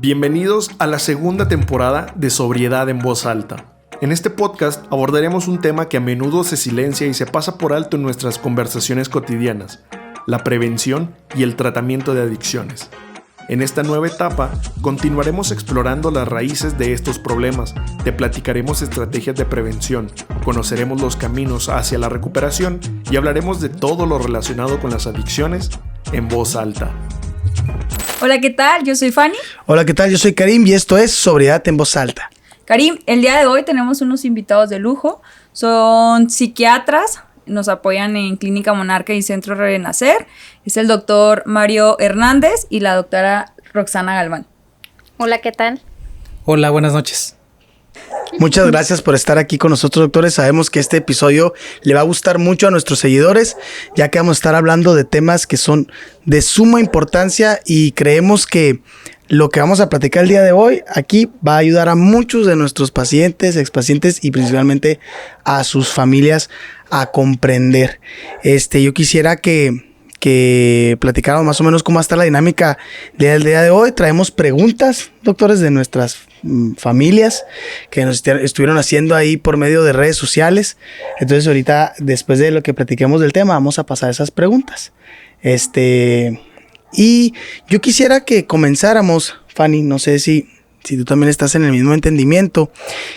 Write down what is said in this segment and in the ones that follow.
Bienvenidos a la segunda temporada de Sobriedad en Voz Alta. En este podcast abordaremos un tema que a menudo se silencia y se pasa por alto en nuestras conversaciones cotidianas: la prevención y el tratamiento de adicciones. En esta nueva etapa, continuaremos explorando las raíces de estos problemas, te platicaremos estrategias de prevención, conoceremos los caminos hacia la recuperación y hablaremos de todo lo relacionado con las adicciones en voz alta. Hola, ¿qué tal? Yo soy Fanny. Hola, ¿qué tal? Yo soy Karim y esto es Sobriedad en Voz Alta. Karim, el día de hoy tenemos unos invitados de lujo. Son psiquiatras, nos apoyan en Clínica Monarca y Centro Renacer. Es el doctor Mario Hernández y la doctora Roxana Galván. Hola, ¿qué tal? Hola, buenas noches. Muchas gracias por estar aquí con nosotros, doctores. Sabemos que este episodio le va a gustar mucho a nuestros seguidores, ya que vamos a estar hablando de temas que son de suma importancia y creemos que lo que vamos a platicar el día de hoy aquí va a ayudar a muchos de nuestros pacientes, expacientes y principalmente a sus familias a comprender. Yo quisiera que platicáramos más o menos cómo está la dinámica del día de hoy. Traemos preguntas, doctores, de nuestras familias que nos estuvieron haciendo ahí por medio de redes sociales. Entonces ahorita, después de lo que platiquemos del tema, vamos a pasar esas preguntas. Y yo quisiera que comenzáramos, Fanny, no sé si tú también estás en el mismo entendimiento,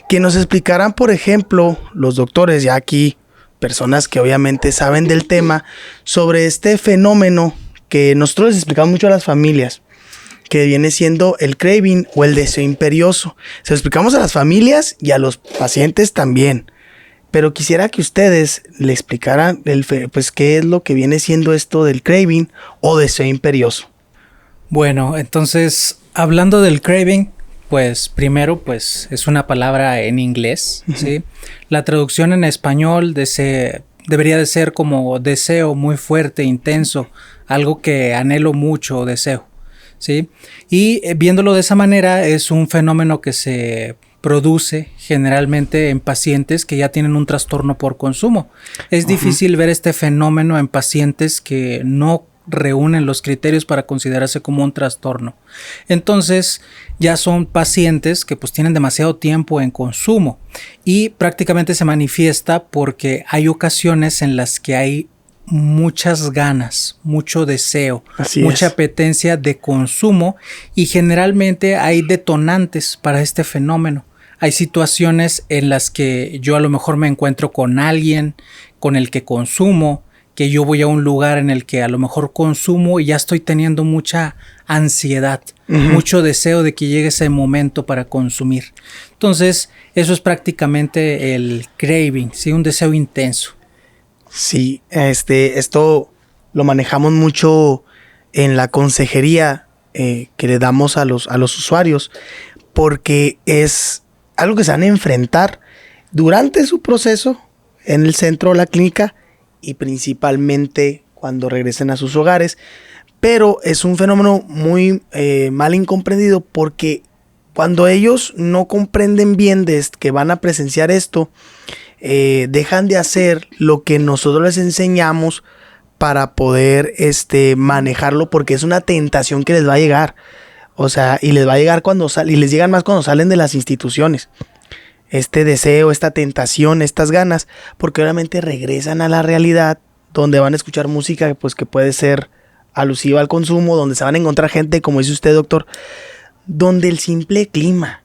que nos explicaran, por ejemplo, los doctores, ya aquí, personas que obviamente saben del tema, sobre este fenómeno que nosotros les explicamos mucho a las familias, que viene siendo el craving o el deseo imperioso. Se lo explicamos a las familias y a los pacientes también. Pero quisiera que ustedes le explicaran pues qué es lo que viene siendo esto del craving o deseo imperioso. Bueno, entonces, hablando del craving, pues primero pues es una palabra en inglés, ¿sí? La traducción en español debería de ser como deseo muy fuerte, intenso, algo que anhelo mucho, deseo, ¿sí? Y viéndolo de esa manera, es un fenómeno que se produce generalmente en pacientes que ya tienen un trastorno por consumo. Es difícil ver este fenómeno en pacientes que no reúnen los criterios para considerarse como un trastorno. Entonces ya son pacientes que pues tienen demasiado tiempo en consumo y prácticamente se manifiesta porque hay ocasiones en las que hay muchas ganas, mucho deseo, mucha apetencia de consumo y generalmente hay detonantes para este fenómeno. Hay situaciones en las que yo a lo mejor me encuentro con alguien con el que consumo, que yo voy a un lugar en el que a lo mejor consumo y ya estoy teniendo mucha ansiedad, mucho deseo de que llegue ese momento para consumir. Entonces, eso es prácticamente el craving, ¿sí? Un deseo intenso. Sí, esto lo manejamos mucho en la consejería que le damos a los usuarios, porque es algo que se van a enfrentar durante su proceso en el centro o la clínica y principalmente cuando regresen a sus hogares. Pero es un fenómeno muy mal incomprendido, porque cuando ellos no comprenden bien que van a presenciar esto, dejan de hacer lo que nosotros les enseñamos para poder manejarlo, porque es una tentación que les va a llegar. O sea, y les va a llegar y les llegan más cuando salen de las instituciones. Este deseo, esta tentación, estas ganas, porque obviamente regresan a la realidad donde van a escuchar música pues que puede ser alusiva al consumo, donde se van a encontrar gente, como dice usted, doctor, donde el simple clima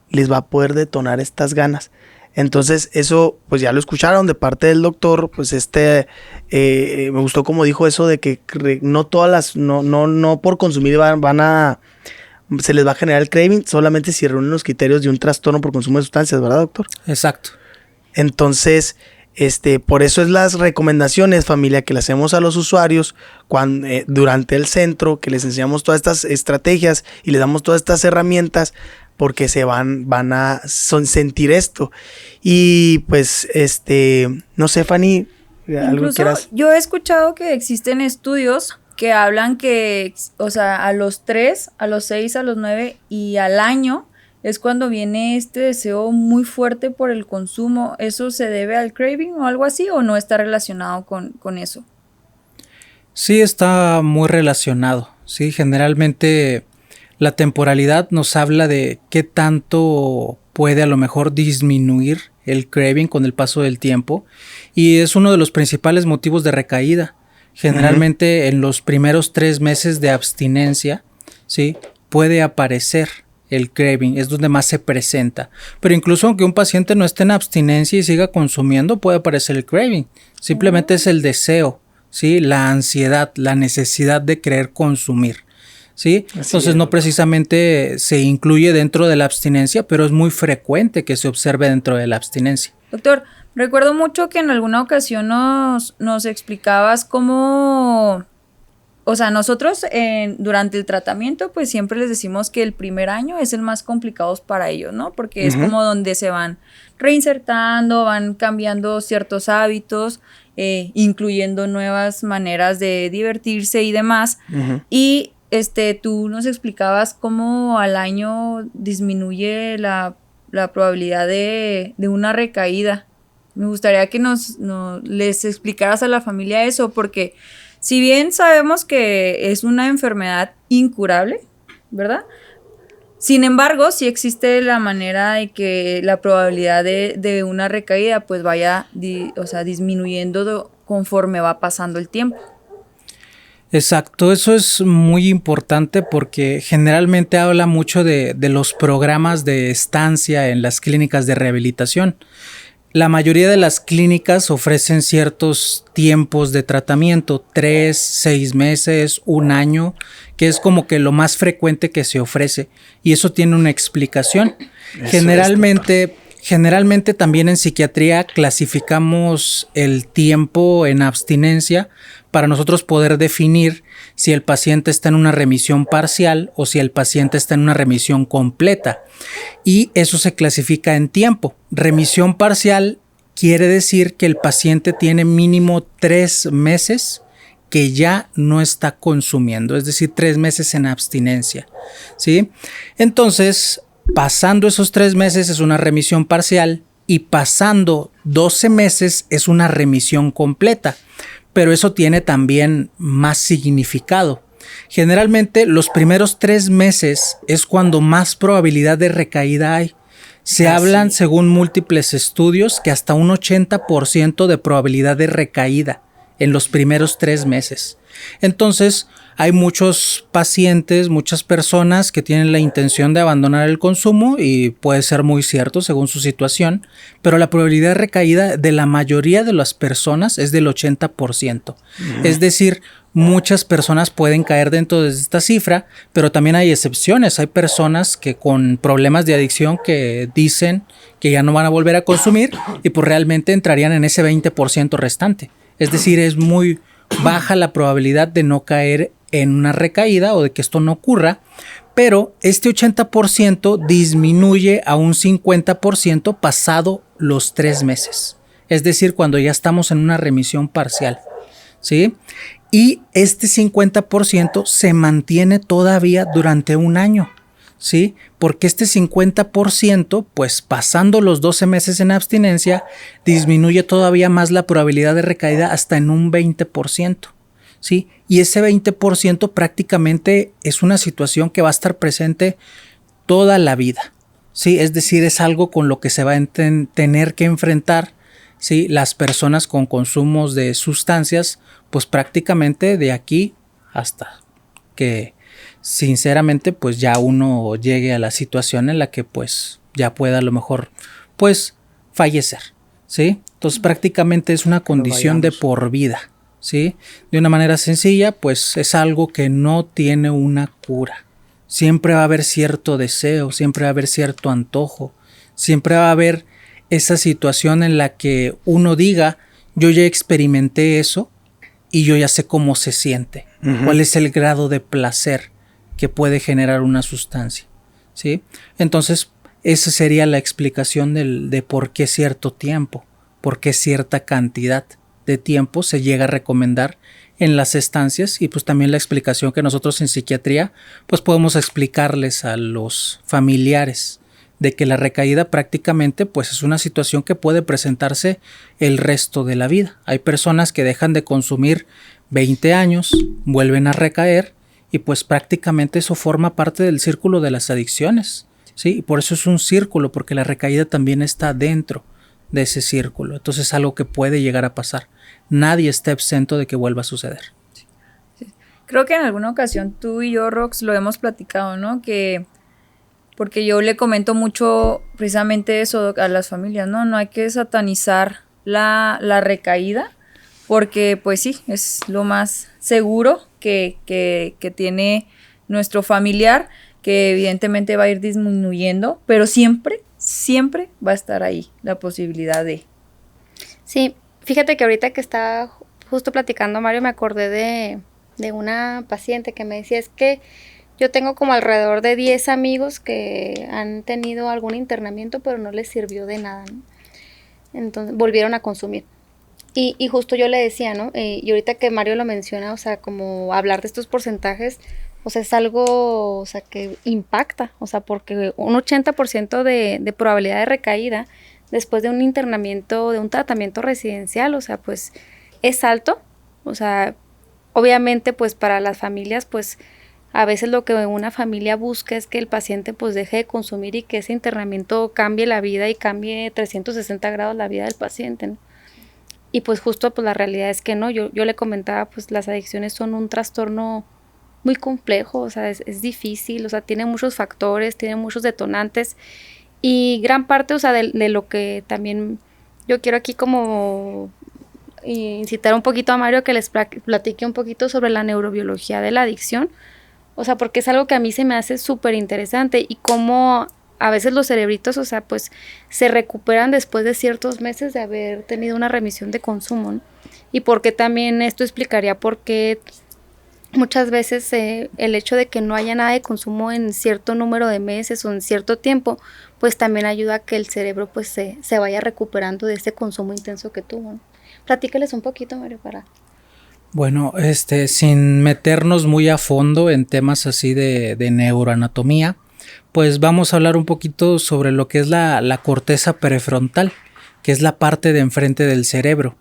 les va a poder detonar estas ganas. Entonces eso pues ya lo escucharon de parte del doctor. Pues me gustó como dijo eso de que no todas no por consumir se les va a generar el craving, solamente si reúnen los criterios de un trastorno por consumo de sustancias, ¿verdad, doctor? Exacto. Entonces, por eso es las recomendaciones, familia, que le hacemos a los usuarios durante el centro, que les enseñamos todas estas estrategias y les damos todas estas herramientas, porque se van a sentir esto. Y pues, no sé, Fanny, ¿algo quieras? Yo he escuchado que existen estudios que hablan que, o sea, a los 3, a los 6, a los 9 y al año es cuando viene este deseo muy fuerte por el consumo. ¿Eso se debe al craving o algo así, o no está relacionado con eso? Sí, está muy relacionado. Sí, generalmente La temporalidad nos habla de qué tanto puede a lo mejor disminuir el craving con el paso del tiempo, y es uno de los principales motivos de recaída. Generalmente en los primeros 3 meses de abstinencia, ¿sí?, puede aparecer el craving, es donde más se presenta. Pero incluso aunque un paciente no esté en abstinencia y siga consumiendo, puede aparecer el craving. Simplemente es el deseo, ¿sí?, la ansiedad, la necesidad de querer consumir, ¿sí? Entonces no precisamente se incluye dentro de la abstinencia, pero es muy frecuente que se observe dentro de la abstinencia. Doctor, recuerdo mucho que en alguna ocasión nos explicabas cómo, o sea, nosotros durante el tratamiento pues siempre les decimos que el primer año es el más complicado para ellos, ¿no? Porque es como donde se van reinsertando, van cambiando ciertos hábitos, incluyendo nuevas maneras de divertirse y demás. Y tú nos explicabas cómo al año disminuye la probabilidad de una recaída. Me gustaría que les explicaras a la familia eso, porque si bien sabemos que es una enfermedad incurable, ¿verdad? Sin embargo, sí existe la manera de que la probabilidad de una recaída pues vaya disminuyendo conforme va pasando el tiempo. Exacto, eso es muy importante porque generalmente habla mucho de los programas de estancia en las clínicas de rehabilitación. La mayoría de las clínicas ofrecen ciertos tiempos de tratamiento, 3, 6 meses, 1 año, que es como que lo más frecuente que se ofrece, y eso tiene una explicación. Generalmente también en psiquiatría clasificamos el tiempo en abstinencia para nosotros poder definir si el paciente está en una remisión parcial o si el paciente está en una remisión completa. Y eso se clasifica en tiempo. Remisión parcial quiere decir que el paciente tiene mínimo 3 meses que ya no está consumiendo, es decir, 3 meses en abstinencia, ¿sí? Entonces, pasando esos 3 meses es una remisión parcial y pasando 12 meses es una remisión completa. Pero eso tiene también más significado. Generalmente los primeros 3 meses es cuando más probabilidad de recaída hay. Se hablan, según múltiples estudios, que hasta un 80% de probabilidad de recaída en los primeros 3 meses. Entonces, hay muchos pacientes, muchas personas que tienen la intención de abandonar el consumo, y puede ser muy cierto según su situación, pero la probabilidad de recaída de la mayoría de las personas es del 80%. Es decir, muchas personas pueden caer dentro de esta cifra, pero también hay excepciones. Hay personas que con problemas de adicción que dicen que ya no van a volver a consumir y pues realmente entrarían en ese 20% restante. Es decir, es muy baja la probabilidad de no caer en una recaída o de que esto no ocurra, pero este 80% disminuye a un 50% pasado los 3 meses. Es decir, cuando ya estamos en una remisión parcial, ¿sí? Y este 50% se mantiene todavía durante 1 año, ¿sí? Porque este 50%, pues pasando los 12 meses en abstinencia, disminuye todavía más la probabilidad de recaída hasta en un 20%, ¿sí? Y ese 20% prácticamente es una situación que va a estar presente toda la vida, ¿sí? Es decir, es algo con lo que se va a tener que enfrentar, ¿sí?, las personas con consumos de sustancias, pues prácticamente de aquí hasta que sinceramente pues ya uno llegue a la situación en la que pues ya pueda a lo mejor pues fallecer, ¿sí? Entonces prácticamente es una condición de por vida, ¿sí? De una manera sencilla, pues es algo que no tiene una cura. Siempre va a haber cierto deseo, siempre va a haber cierto antojo, siempre va a haber esa situación en la que uno diga, yo ya experimenté eso y yo ya sé cómo se siente, cuál es el grado de placer que puede generar una sustancia, ¿sí? Entonces, esa sería la explicación de por qué cierto tiempo, por qué cierta cantidad de tiempo se llega a recomendar en las estancias, y pues también la explicación que nosotros en psiquiatría pues podemos explicarles a los familiares de que la recaída prácticamente pues es una situación que puede presentarse el resto de la vida. Hay personas que dejan de consumir 20 años, vuelven a recaer y pues prácticamente eso forma parte del círculo de las adicciones, ¿sí? Y por eso es un círculo, porque la recaída también está dentro de ese círculo. Entonces es algo que puede llegar a pasar. Nadie está exento de que vuelva a suceder. Creo que en alguna ocasión tú y yo, Rox, lo hemos platicado, ¿no? Porque yo le comento mucho precisamente eso a las familias, ¿no? No hay que satanizar la recaída, porque pues sí, es lo más seguro que tiene nuestro familiar, que evidentemente va a ir disminuyendo, pero siempre va a estar ahí la posibilidad de... Sí, fíjate que ahorita que estaba justo platicando, Mario, me acordé de una paciente que me decía, es que yo tengo como alrededor de 10 amigos que han tenido algún internamiento, pero no les sirvió de nada, ¿no? Entonces volvieron a consumir. Y justo yo le decía, ¿no? Y ahorita que Mario lo menciona, o sea, como hablar de estos porcentajes, o sea, es algo, o sea, que impacta, o sea, porque un 80% de probabilidad de recaída después de un internamiento, de un tratamiento residencial, o sea, pues es alto, o sea, obviamente pues para las familias pues a veces lo que una familia busca es que el paciente pues deje de consumir y que ese internamiento cambie la vida y cambie 360 grados la vida del paciente, ¿no? Y pues justo pues la realidad es que no, yo le comentaba pues las adicciones son un trastorno muy complejo, o sea, es difícil, o sea, tiene muchos factores, tiene muchos detonantes y gran parte, o sea, de lo que también yo quiero aquí como incitar un poquito a Mario que les platique un poquito sobre la neurobiología de la adicción, o sea, porque es algo que a mí se me hace súper interesante y cómo a veces los cerebritos, o sea, pues se recuperan después de ciertos meses de haber tenido una remisión de consumo, ¿no? Y porque también esto explicaría por qué muchas veces el hecho de que no haya nada de consumo en cierto número de meses o en cierto tiempo, pues también ayuda a que el cerebro pues se vaya recuperando de ese consumo intenso que tuvo, ¿no? Platícales un poquito, Mario, para... Bueno, sin meternos muy a fondo en temas así de neuroanatomía, pues vamos a hablar un poquito sobre lo que es la corteza prefrontal, que es la parte de enfrente del cerebro,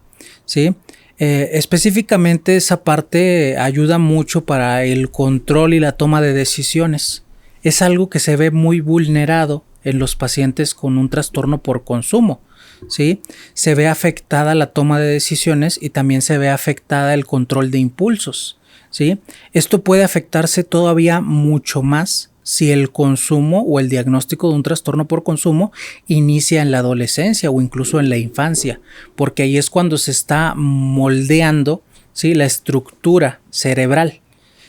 ¿sí? Específicamente esa parte ayuda mucho para el control y la toma de decisiones. Es algo que se ve muy vulnerado en los pacientes con un trastorno por consumo, ¿sí? Se ve afectada la toma de decisiones y también se ve afectada el control de impulsos, ¿sí? Esto puede afectarse todavía mucho más si el consumo o el diagnóstico de un trastorno por consumo inicia en la adolescencia o incluso en la infancia, porque ahí es cuando se está moldeando, ¿sí?, la estructura cerebral.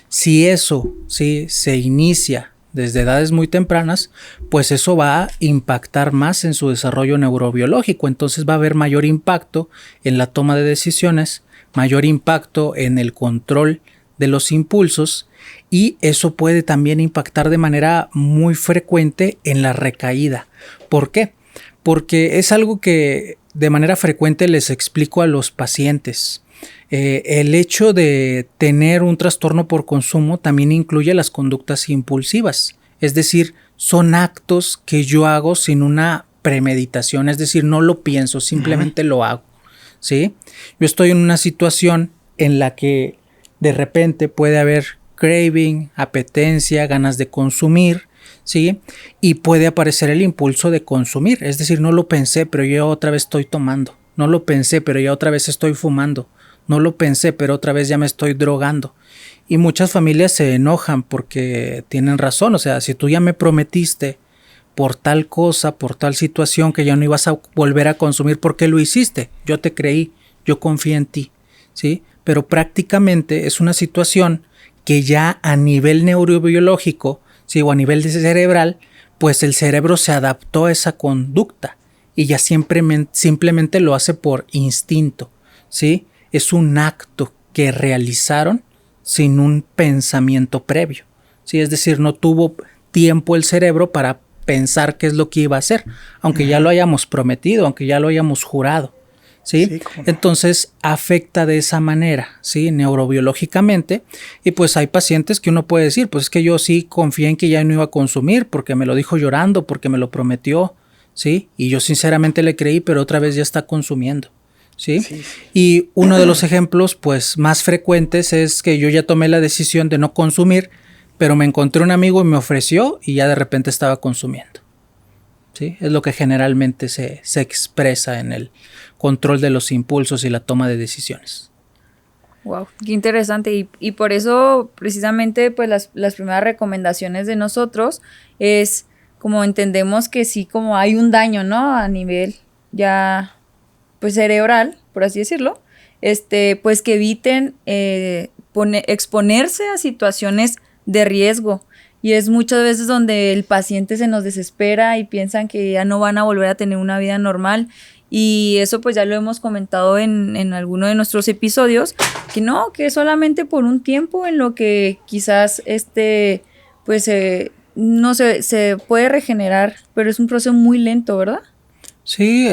Si eso, ¿sí?, se inicia desde edades muy tempranas, pues eso va a impactar más en su desarrollo neurobiológico, entonces va a haber mayor impacto en la toma de decisiones, mayor impacto en el control de los impulsos, y eso puede también impactar de manera muy frecuente en la recaída. ¿Por qué? Porque es algo que de manera frecuente les explico a los pacientes. El hecho de tener un trastorno por consumo también incluye las conductas impulsivas, es decir, son actos que yo hago sin una premeditación, es decir, no lo pienso, simplemente lo hago, ¿sí? Yo estoy en una situación en la que de repente puede haber craving, apetencia, ganas de consumir, ¿sí? Y puede aparecer el impulso de consumir, es decir, no lo pensé, pero yo otra vez estoy tomando, no lo pensé, pero ya otra vez estoy fumando, no lo pensé, pero otra vez ya me estoy drogando. Y muchas familias se enojan porque tienen razón, o sea, si tú ya me prometiste por tal cosa, por tal situación que ya no ibas a volver a consumir, ¿por qué lo hiciste? Yo te creí, yo confié en ti, ¿sí? Pero prácticamente es una situación que ya a nivel neurobiológico, ¿sí?, o a nivel cerebral, pues el cerebro se adaptó a esa conducta y ya simplemente lo hace por instinto, ¿sí? Es un acto que realizaron sin un pensamiento previo, ¿sí? Es decir, no tuvo tiempo el cerebro para pensar qué es lo que iba a hacer, aunque ya lo hayamos prometido, aunque ya lo hayamos jurado, ¿sí? Sí, entonces afecta de esa manera, ¿sí?, neurobiológicamente. Y pues hay pacientes que uno puede decir, pues es que yo sí confié en que ya no iba a consumir porque me lo dijo llorando, porque me lo prometió, ¿sí? Y yo sinceramente le creí, pero otra vez ya está consumiendo, ¿sí? Sí. Y uno de los ejemplos pues más frecuentes es que yo ya tomé la decisión de no consumir, pero me encontré un amigo y me ofreció y ya de repente estaba consumiendo. ¿Sí? Es lo que generalmente se expresa en el control de los impulsos y la toma de decisiones. Wow, qué interesante. Y por eso, precisamente, pues las primeras recomendaciones de nosotros es como entendemos que sí, como hay un daño, ¿no? A nivel ya, pues cerebral, por así decirlo, pues que eviten exponerse a situaciones de riesgo. Y es muchas veces donde el paciente se nos desespera y piensan que ya no van a volver a tener una vida normal. Y eso pues ya lo hemos comentado en alguno de nuestros episodios, que no, que es solamente por un tiempo en lo que quizás pues no se puede regenerar, pero es un proceso muy lento, ¿verdad? Sí,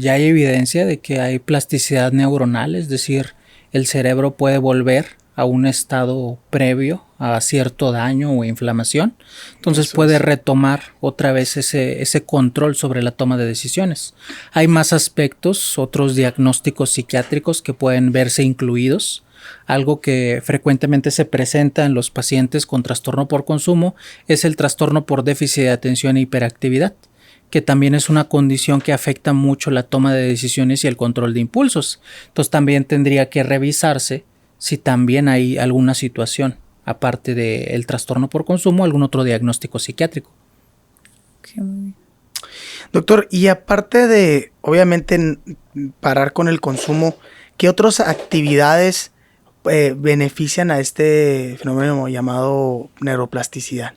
ya hay evidencia de que hay plasticidad neuronal, es decir, el cerebro puede volver a un estado previo a cierto daño o inflamación, entonces puede retomar otra vez ese control sobre la toma de decisiones. Hay más aspectos, otros diagnósticos psiquiátricos que pueden verse incluidos. Algo que frecuentemente se presenta en los pacientes con trastorno por consumo es el trastorno por déficit de atención e hiperactividad, que también es una condición que afecta mucho la toma de decisiones y el control de impulsos. Entonces también tendría que revisarse si también hay alguna situación, aparte del trastorno por consumo, algún otro diagnóstico psiquiátrico. Okay, muy bien. Doctor, y aparte de, obviamente, parar con el consumo, ¿qué otras actividades benefician a este fenómeno llamado neuroplasticidad?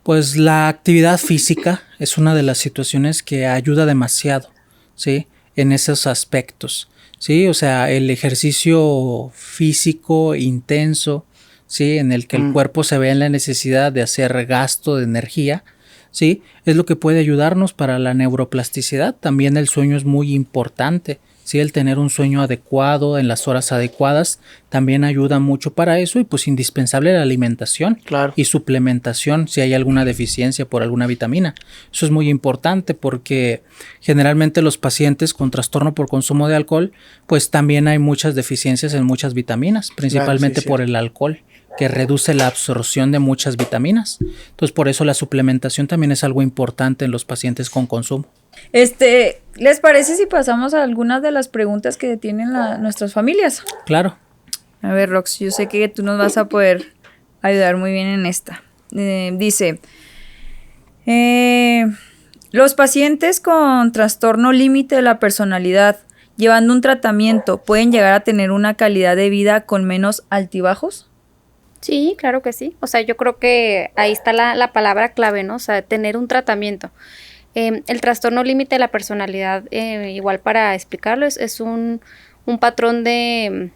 Pues la actividad física es una de las situaciones que ayuda demasiado, ¿sí? En esos aspectos, ¿sí? O sea, el ejercicio físico intenso, ¿sí? En el que el cuerpo se ve en la necesidad de hacer gasto de energía, ¿sí? Es lo que puede ayudarnos para la neuroplasticidad. También el sueño es muy importante, ¿sí? El tener un sueño adecuado en las horas adecuadas también ayuda mucho para eso, y pues indispensable la alimentación. Claro. Y suplementación si hay alguna deficiencia por alguna vitamina. Eso es muy importante porque generalmente los pacientes con trastorno por consumo de alcohol, pues también hay muchas deficiencias en muchas vitaminas, principalmente Claro, sí, por el alcohol, que reduce la absorción de muchas vitaminas. Entonces por eso la suplementación también es algo importante en los pacientes con consumo. ¿Les parece si pasamos a algunas de las preguntas que tienen nuestras familias? Claro. A ver, Rox, yo sé que tú nos vas a poder ayudar muy bien en esta. Dice, los pacientes con trastorno límite de la personalidad, llevando un tratamiento, ¿pueden llegar a tener una calidad de vida con menos altibajos? Sí, claro que sí. O sea, yo creo que ahí está la palabra clave, ¿no? O sea, tener un tratamiento. El trastorno límite de la personalidad, igual para explicarlo, es un patrón de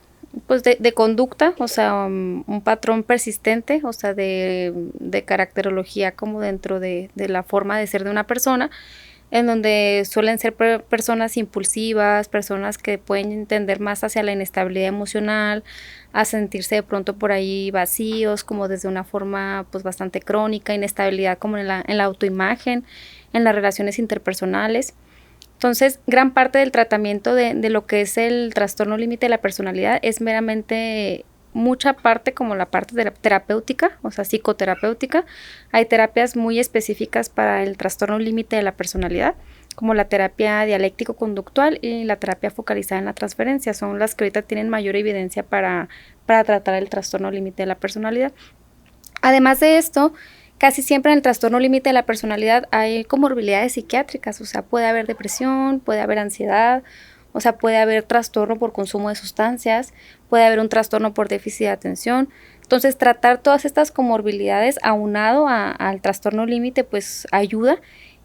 conducta, o sea, un patrón persistente, o sea, de caracterología como dentro de la forma de ser de una persona, en donde suelen ser personas impulsivas, personas que pueden tender más hacia la inestabilidad emocional, a sentirse de pronto por ahí vacíos, como desde una forma pues bastante crónica, inestabilidad como en la autoimagen, en las relaciones interpersonales. Entonces, gran parte del tratamiento de lo que es el trastorno límite de la personalidad es meramente mucha parte como la parte terapéutica, o sea, psicoterapéutica. Hay terapias muy específicas para el trastorno límite de la personalidad, como la terapia dialéctico-conductual y la terapia focalizada en la transferencia. Son las que ahorita tienen mayor evidencia para tratar el trastorno límite de la personalidad. Además de esto, casi siempre en el trastorno límite de la personalidad hay comorbilidades psiquiátricas, o sea, puede haber depresión, puede haber ansiedad, o sea, puede haber trastorno por consumo de sustancias, puede haber un trastorno por déficit de atención. Entonces, tratar todas estas comorbilidades aunado al trastorno límite, pues ayuda.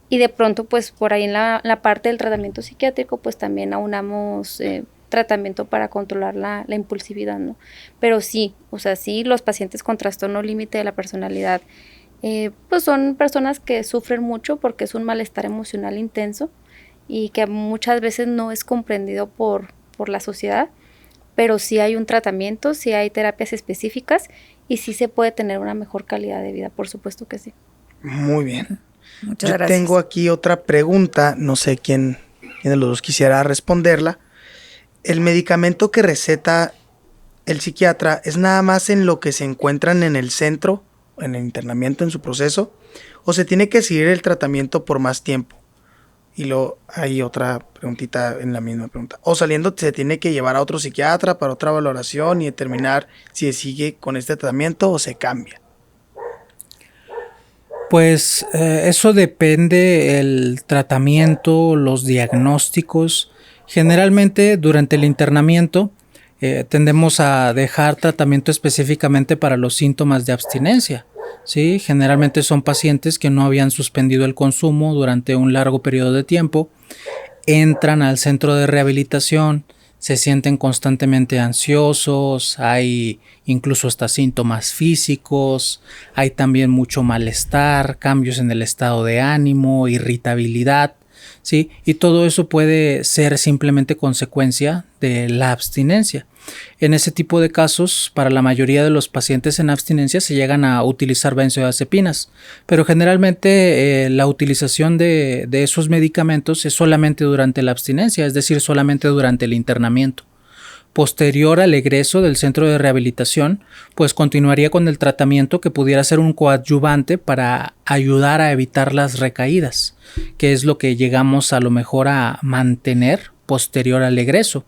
Y de pronto, pues por ahí en la parte del tratamiento psiquiátrico, pues también aunamos tratamiento para controlar la impulsividad, ¿no? Pero sí, o sea, sí, los pacientes con trastorno límite de la personalidad, pues son personas que sufren mucho porque es un malestar emocional intenso y que muchas veces no es comprendido por la sociedad, pero sí hay un tratamiento, sí hay terapias específicas y sí se puede tener una mejor calidad de vida, por supuesto que sí. Muy bien. Muchas Yo gracias. tengo aquí otra pregunta, no sé quién de los dos quisiera responderla. el medicamento que receta el psiquiatra es nada más en lo que se encuentran en el centro, en el internamiento, en su proceso, o se tiene que seguir el tratamiento por más tiempo. Y luego hay otra preguntita en la misma pregunta. O saliendo se tiene que llevar a otro psiquiatra para otra valoración y determinar si se sigue con este tratamiento o se cambia. Pues eso depende el tratamiento, los diagnósticos. Generalmente durante el internamiento tendemos a dejar tratamiento específicamente para los síntomas de abstinencia. ¿Sí? Generalmente son pacientes que no habían suspendido el consumo durante un largo periodo de tiempo, entran al centro de rehabilitación, se sienten constantemente ansiosos, hay incluso hasta síntomas físicos, hay también mucho malestar, cambios en el estado de ánimo, irritabilidad, ¿sí? Y todo eso puede ser simplemente consecuencia de la abstinencia. En ese tipo de casos, para la mayoría de los pacientes en abstinencia se llegan a utilizar benzodiazepinas, pero generalmente la utilización de esos medicamentos es solamente durante la abstinencia, es decir, solamente durante el internamiento. Posterior al egreso del centro de rehabilitación, pues continuaría con el tratamiento que pudiera ser un coadyuvante para ayudar a evitar las recaídas, que es lo que llegamos a lo mejor a mantener posterior al egreso.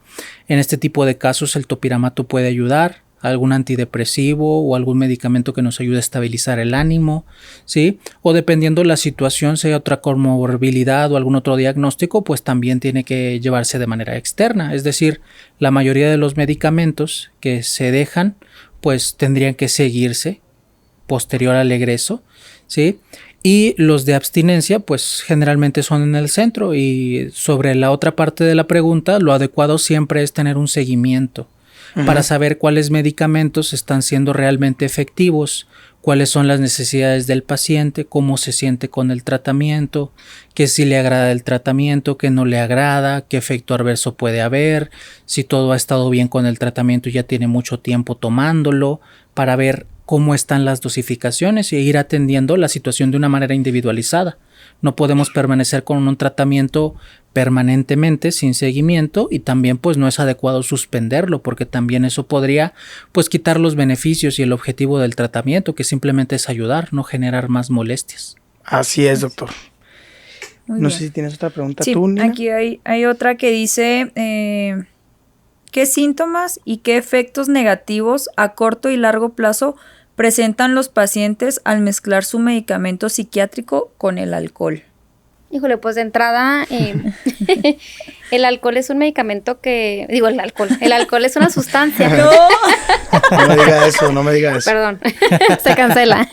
En este tipo de casos el topiramato puede ayudar, algún antidepresivo o algún medicamento que nos ayude a estabilizar el ánimo, ¿sí? O dependiendo la situación, si hay otra comorbilidad o algún otro diagnóstico, pues también tiene que llevarse de manera externa. Es decir, la mayoría de los medicamentos que se dejan, pues tendrían que seguirse posterior al egreso, ¿sí? Y los de abstinencia, pues generalmente son en el centro. Y sobre la otra parte de la pregunta, lo adecuado siempre es tener un seguimiento para saber cuáles medicamentos están siendo realmente efectivos, cuáles son las necesidades del paciente, cómo se siente con el tratamiento, qué sí le agrada el tratamiento, qué no le agrada, qué efecto adverso puede haber, si todo ha estado bien con el tratamiento y ya tiene mucho tiempo tomándolo, para ver cómo están las dosificaciones y ir atendiendo la situación de una manera individualizada. No podemos permanecer con un tratamiento permanentemente sin seguimiento y también pues no es adecuado suspenderlo porque también eso podría pues quitar los beneficios y el objetivo del tratamiento, que simplemente es ayudar, no generar más molestias. Así es, doctor. Muy No bien. sé si tienes otra pregunta Sí, tú, Nina. aquí hay otra que dice, ¿qué síntomas y qué efectos negativos a corto y largo plazo presentan los pacientes al mezclar su medicamento psiquiátrico con el alcohol? Híjole, pues de entrada, el alcohol es un medicamento que... el alcohol es una sustancia. No. No me diga eso. Perdón, se cancela.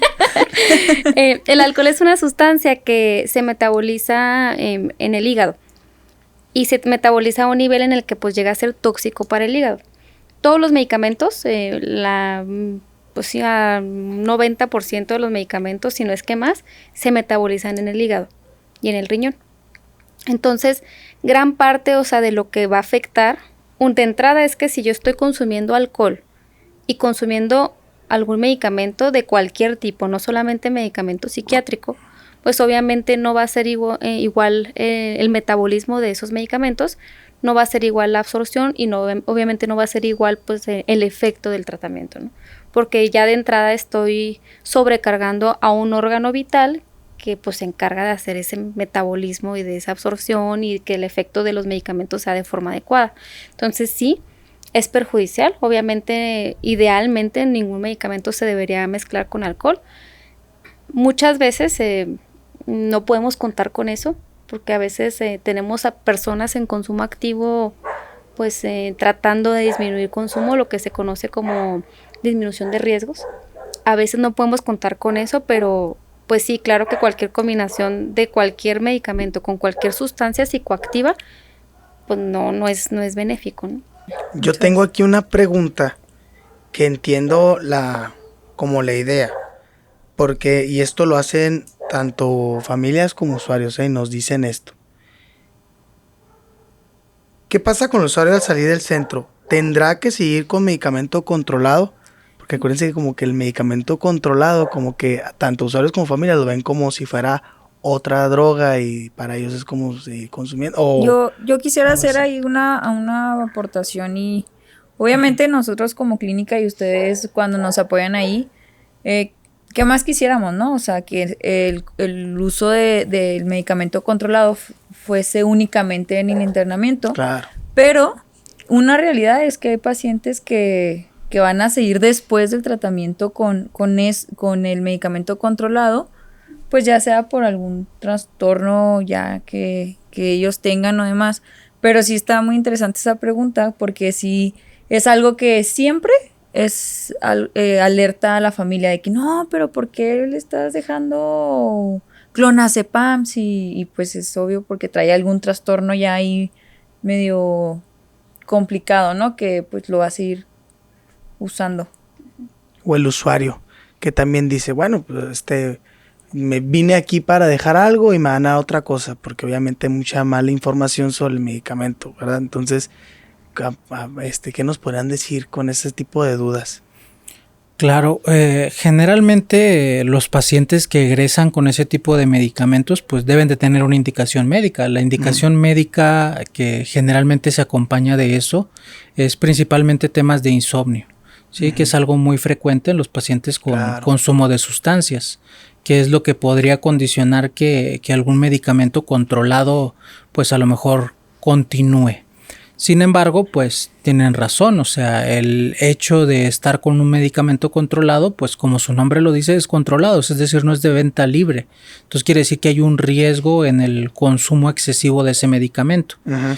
El alcohol es una sustancia que se metaboliza en el hígado y se metaboliza a un nivel en el que pues llega a ser tóxico para el hígado. Todos los medicamentos, pues sí, a 90% de los medicamentos, si no es que más, se metabolizan en el hígado y en el riñón. Entonces, gran parte, o sea, de lo que va a afectar, de entrada es que si yo estoy consumiendo alcohol y consumiendo algún medicamento de cualquier tipo, no solamente medicamento psiquiátrico, pues obviamente no va a ser igual el metabolismo de esos medicamentos, no va a ser igual la absorción y obviamente no va a ser igual pues el efecto del tratamiento, ¿no? Porque ya de entrada estoy sobrecargando a un órgano vital que pues se encarga de hacer ese metabolismo y de esa absorción y que el efecto de los medicamentos sea de forma adecuada. Entonces sí, es perjudicial. Obviamente, idealmente ningún medicamento se debería mezclar con alcohol. Muchas veces no podemos contar con eso porque a veces tenemos a personas en consumo activo pues tratando de disminuir consumo, lo que se conoce como disminución de riesgos. A veces no podemos contar con eso, pero pues sí, claro que cualquier combinación de cualquier medicamento con cualquier sustancia psicoactiva, pues no es benéfico, ¿no? Yo tengo aquí una pregunta que entiendo como la idea, porque, y esto lo hacen tanto familias como usuarios, y nos dicen esto. ¿Qué pasa con el usuario al salir del centro? ¿Tendrá que seguir con medicamento controlado? Porque acuérdense que como que el medicamento controlado, como que tanto usuarios como familias lo ven como si fuera otra droga y para ellos es como si consumiendo. O Yo quisiera algo hacer así. ahí una aportación y obviamente nosotros como clínica y ustedes cuando nos apoyan ahí, ¿qué más quisiéramos, no? O sea, que el uso del medicamento controlado fuese únicamente en el internamiento, Claro. pero una realidad es que hay pacientes que van a seguir después del tratamiento con el medicamento controlado, pues ya sea por algún trastorno ya que ellos tengan o demás. Pero sí está muy interesante esa pregunta porque sí es algo que siempre alerta a la familia de que no, pero ¿por qué le estás dejando clonazepam? Y pues es obvio porque trae algún trastorno ya ahí medio complicado, ¿no? Que pues lo va a seguir usando. O el usuario, que también dice, bueno, pues me vine aquí para dejar algo y me van a dar otra cosa, porque obviamente hay mucha mala información sobre el medicamento, ¿verdad? Entonces, ¿qué nos podrían decir con ese tipo de dudas? Claro, generalmente los pacientes que egresan con ese tipo de medicamentos pues deben de tener una indicación médica. La indicación médica que generalmente se acompaña de eso es principalmente temas de insomnio, ¿sí? Que es algo muy frecuente en los pacientes con consumo de sustancias, que es lo que podría condicionar que algún medicamento controlado pues a lo mejor continúe. Sin embargo, pues tienen razón, o sea, el hecho de estar con un medicamento controlado, pues como su nombre lo dice, es controlado, es decir, no es de venta libre. Entonces quiere decir que hay un riesgo en el consumo excesivo de ese medicamento,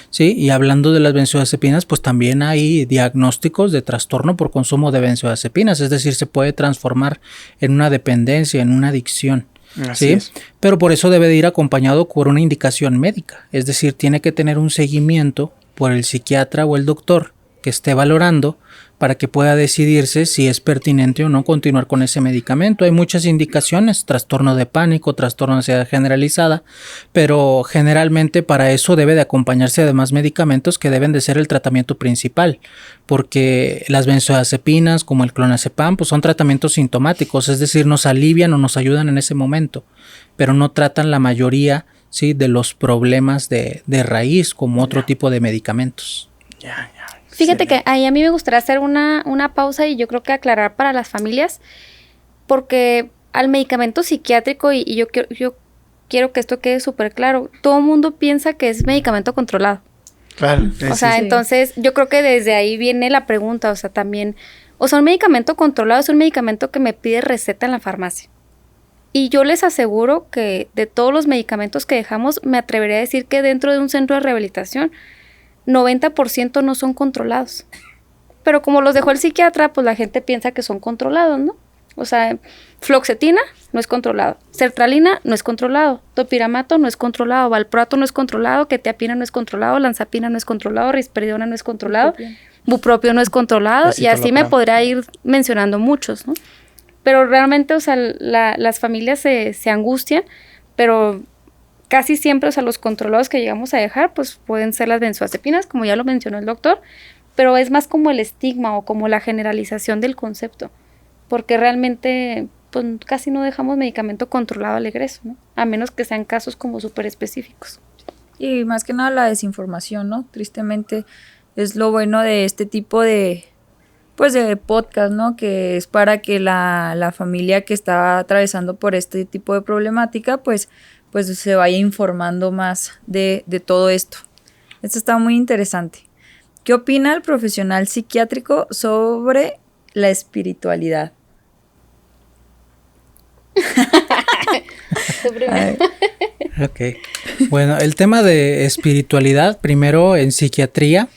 ¿sí? Y hablando de las benzodiazepinas, pues también hay diagnósticos de trastorno por consumo de benzodiazepinas, es decir, se puede transformar en una dependencia, en una adicción. Así ¿sí? es. Pero por eso debe de ir acompañado por una indicación médica, es decir, tiene que tener un seguimiento por el psiquiatra o el doctor que esté valorando para que pueda decidirse si es pertinente o no continuar con ese medicamento. Hay muchas indicaciones, trastorno de pánico, trastorno de ansiedad generalizada, pero generalmente para eso debe de acompañarse de más medicamentos que deben de ser el tratamiento principal, porque las benzodiazepinas como el clonazepam pues son tratamientos sintomáticos, es decir, nos alivian o nos ayudan en ese momento, pero no tratan la mayoría, ¿sí?, de los problemas de raíz como otro tipo de medicamentos. Fíjate que ahí a mí me gustaría hacer una pausa y yo creo que aclarar para las familias, porque al medicamento psiquiátrico, y yo quiero que esto quede súper claro, todo el mundo piensa que es medicamento controlado. Claro. O sea, entonces yo creo que desde ahí viene la pregunta, o sea, también, o sea, un medicamento controlado es un medicamento que me pide receta en la farmacia. Y yo les aseguro que de todos los medicamentos que dejamos, me atrevería a decir que dentro de un centro de rehabilitación, 90% no son controlados. Pero como los dejó el psiquiatra, pues la gente piensa que son controlados, ¿no? O sea, fluoxetina no es controlado, sertralina no es controlado, topiramato no es controlado, valproato no es controlado, quetiapina no es controlado, lanzapina no es controlado, risperidona no es controlado, bupropio no es controlado, y así me podría ir mencionando muchos, ¿no? Pero realmente, o sea, las familias se angustian, pero casi siempre, o sea, los controlados que llegamos a dejar, pues pueden ser las benzodiazepinas, como ya lo mencionó el doctor, pero es más como el estigma o como la generalización del concepto, porque realmente, pues casi no dejamos medicamento controlado al egreso, ¿no? A menos que sean casos como súper específicos. Y más que nada la desinformación, ¿no? Tristemente es lo bueno de este tipo de podcast, ¿no? Que es para que la familia que está atravesando por este tipo de problemática, pues se vaya informando más de todo esto. Esto está muy interesante. ¿Qué opina el profesional psiquiátrico sobre la espiritualidad? Ok. Bueno, el tema de espiritualidad, primero en psiquiatría,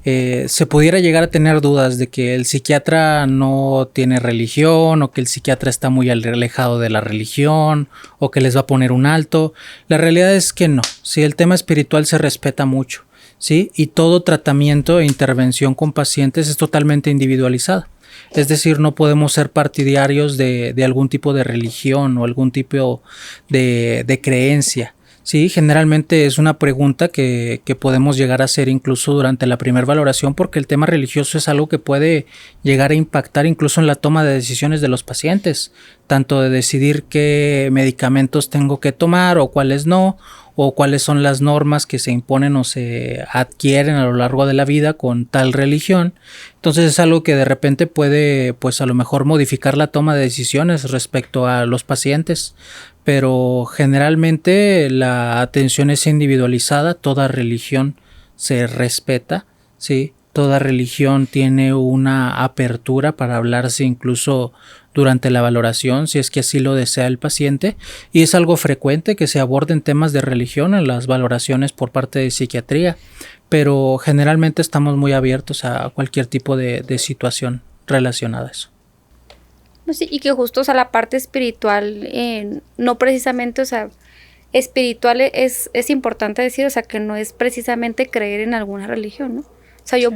se pudiera llegar a tener dudas de que el psiquiatra no tiene religión o que el psiquiatra está muy alejado de la religión o que les va a poner un alto. La realidad es que no. Sí, el tema espiritual se respeta mucho, ¿sí? Y todo tratamiento e intervención con pacientes es totalmente individualizado. Es decir, no podemos ser partidarios de algún tipo de religión o algún tipo de creencia, Sí, generalmente es una pregunta que podemos llegar a hacer incluso durante la primera valoración, porque el tema religioso es algo que puede llegar a impactar incluso en la toma de decisiones de los pacientes, tanto de decidir qué medicamentos tengo que tomar o cuáles no, o cuáles son las normas que se imponen o se adquieren a lo largo de la vida con tal religión. Entonces es algo que de repente puede, pues a lo mejor modificar la toma de decisiones respecto a los pacientes, pero generalmente la atención es individualizada, toda religión se respeta, ¿sí? Toda religión tiene una apertura para hablarse incluso durante la valoración, si es que así lo desea el paciente, y es algo frecuente que se aborden temas de religión en las valoraciones por parte de psiquiatría, pero generalmente estamos muy abiertos a cualquier tipo de situación relacionada a eso. Pues sí, y que justo, o sea, la parte espiritual, no precisamente, o sea, espiritual es importante decir, o sea, que no es precisamente creer en alguna religión, ¿no? O sea, yo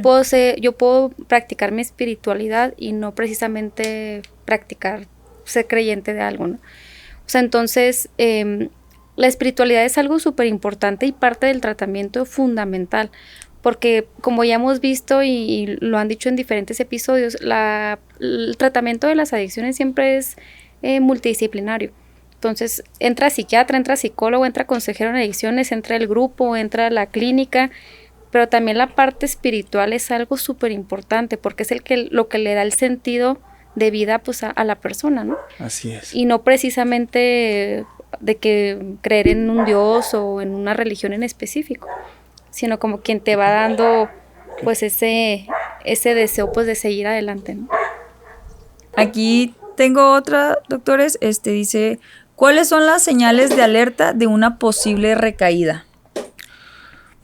puedo practicar mi espiritualidad y no precisamente ser creyente de algo, ¿no? O sea, entonces, la espiritualidad es algo súper importante y parte del tratamiento fundamental, porque como ya hemos visto y lo han dicho en diferentes episodios, el tratamiento de las adicciones siempre es multidisciplinario. Entonces, entra psiquiatra, entra psicólogo, entra consejero en adicciones, entra el grupo, entra la clínica, pero también la parte espiritual es algo súper importante porque es lo que le da el sentido de vida pues a la persona, ¿no? Así es. Y no precisamente de que creer en un Dios o en una religión en específico, sino como quien te va dando pues ese deseo pues de seguir adelante, ¿no? Aquí tengo otra, doctores, dice, ¿cuáles son las señales de alerta de una posible recaída?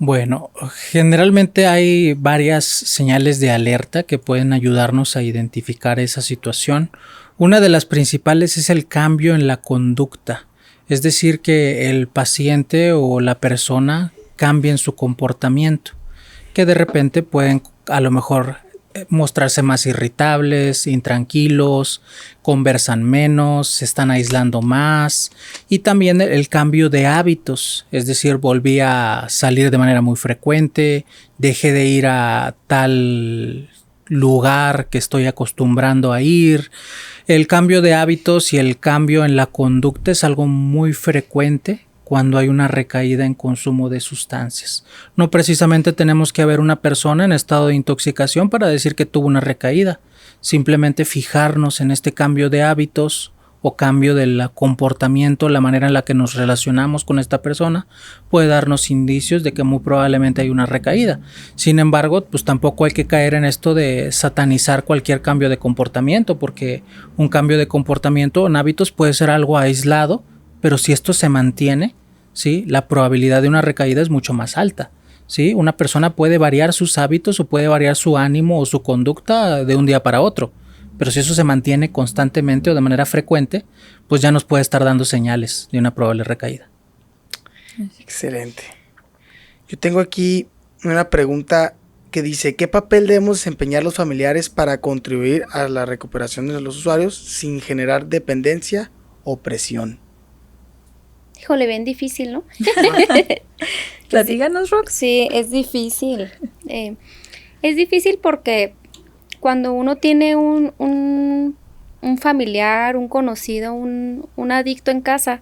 Bueno, generalmente hay varias señales de alerta que pueden ayudarnos a identificar esa situación. Una de las principales es el cambio en la conducta, es decir, que el paciente o la persona cambien su comportamiento, que de repente pueden a lo mejor mostrarse más irritables, intranquilos, conversan menos, se están aislando más, y también el cambio de hábitos, es decir, volví a salir de manera muy frecuente, dejé de ir a tal lugar que estoy acostumbrando a ir. El cambio de hábitos y el cambio en la conducta es algo muy frecuente cuando hay una recaída en consumo de sustancias. No precisamente tenemos que ver una persona en estado de intoxicación para decir que tuvo una recaída. Simplemente fijarnos en este cambio de hábitos o cambio del comportamiento, la manera en la que nos relacionamos con esta persona, puede darnos indicios de que muy probablemente hay una recaída. Sin embargo, pues tampoco hay que caer en esto de satanizar cualquier cambio de comportamiento, porque un cambio de comportamiento en hábitos puede ser algo aislado, pero si esto se mantiene, ¿sí?, la probabilidad de una recaída es mucho más alta, ¿sí? Una persona puede variar sus hábitos o puede variar su ánimo o su conducta de un día para otro, pero si eso se mantiene constantemente o de manera frecuente, pues ya nos puede estar dando señales de una probable recaída. Excelente. Yo tengo aquí una pregunta que dice, ¿qué papel debemos desempeñar los familiares para contribuir a la recuperación de los usuarios sin generar dependencia o presión? Híjole, bien difícil, ¿no? Platíganos, Rox. Sí, es difícil. Es difícil porque cuando uno tiene un familiar, un conocido, un adicto en casa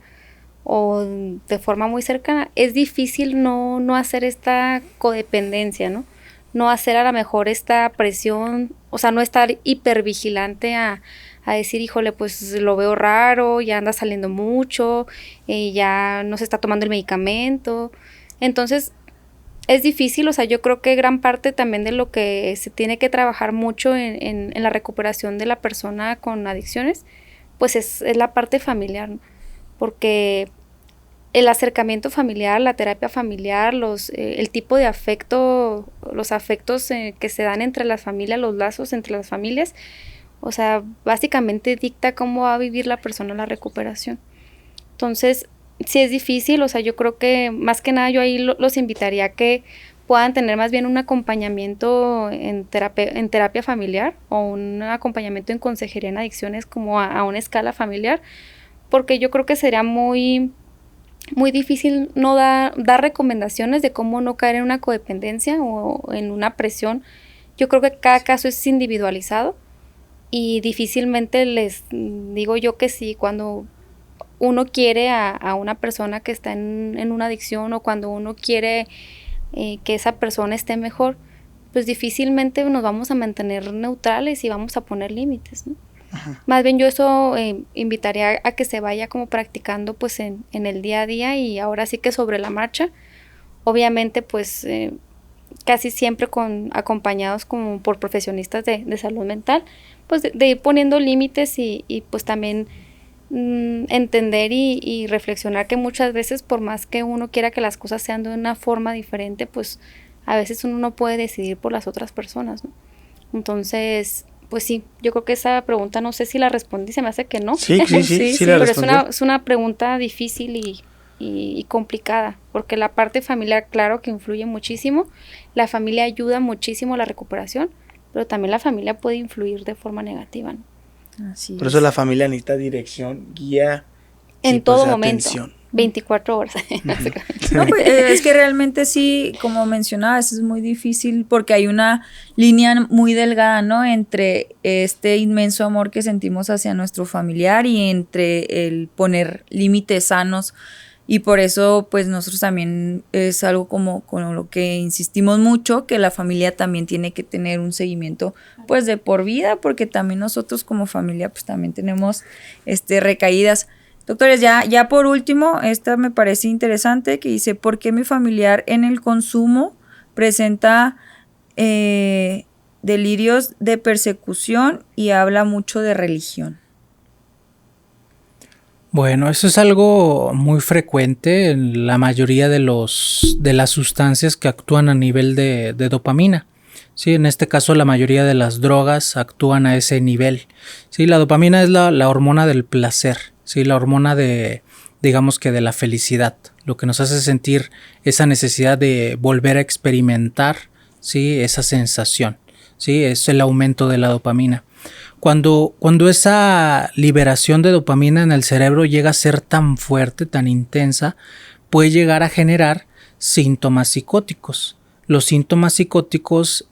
o de forma muy cercana, es difícil no hacer esta codependencia, ¿no? No hacer a lo mejor esta presión, o sea, no estar hipervigilante a decir, híjole, pues lo veo raro, ya anda saliendo mucho, ya no se está tomando el medicamento. Entonces, es difícil, o sea, yo creo que gran parte también de lo que se tiene que trabajar mucho en la recuperación de la persona con adicciones, pues es la parte familiar, ¿no? Porque el acercamiento familiar, la terapia familiar, el tipo de afecto, los afectos que se dan entre las familias, los lazos entre las familias, o sea, básicamente dicta cómo va a vivir la persona la recuperación. Entonces, sí es difícil, o sea, yo creo que más que nada yo ahí los invitaría a que puedan tener más bien un acompañamiento en terapia familiar o un acompañamiento en consejería en adicciones como a una escala familiar, porque yo creo que sería muy muy difícil no dar recomendaciones de cómo no caer en una codependencia o en una presión. Yo creo que cada caso es individualizado y difícilmente les digo yo que sí, cuando uno quiere a una persona que está en una adicción o cuando uno quiere que esa persona esté mejor, pues difícilmente nos vamos a mantener neutrales y vamos a poner límites, ¿no? Ajá. Más bien yo eso invitaría a que se vaya como practicando pues en el día a día y ahora sí que sobre la marcha, obviamente pues casi siempre acompañados como por profesionistas de salud mental, pues de ir poniendo límites y pues también entender y reflexionar que muchas veces por más que uno quiera que las cosas sean de una forma diferente, pues a veces uno no puede decidir por las otras personas, ¿no? Entonces, pues sí, yo creo que esa pregunta no sé si la respondí, se me hace que no. Sí, la pero respondió. es una pregunta difícil y complicada, porque la parte familiar, claro que influye muchísimo, la familia ayuda muchísimo a la recuperación, pero también la familia puede influir de forma negativa, ¿no? Así Por eso es. la familia necesita dirección, guía. En todo pues, momento. atención. 24 horas. No, pues, es que realmente sí, como mencionabas, es muy difícil porque hay una línea muy delgada, ¿no? Entre este inmenso amor que sentimos hacia nuestro familiar y entre el poner límites sanos. Y por eso, pues nosotros también es algo como con lo que insistimos mucho, que la familia también tiene que tener un seguimiento, pues de por vida, porque también nosotros como familia, pues también tenemos recaídas. Doctores, ya por último, esta me parece interesante, que dice, ¿por qué mi familiar en el consumo presenta delirios de persecución y habla mucho de religión? Bueno, eso es algo muy frecuente en la mayoría de las sustancias que actúan a nivel de dopamina. Sí, en este caso la mayoría de las drogas actúan a ese nivel. Sí, la dopamina es la hormona del placer, sí, la hormona digamos que de la felicidad, lo que nos hace sentir esa necesidad de volver a experimentar, sí, esa sensación, sí, es el aumento de la dopamina. Cuando esa liberación de dopamina en el cerebro llega a ser tan fuerte, tan intensa, puede llegar a generar síntomas psicóticos. Los síntomas psicóticos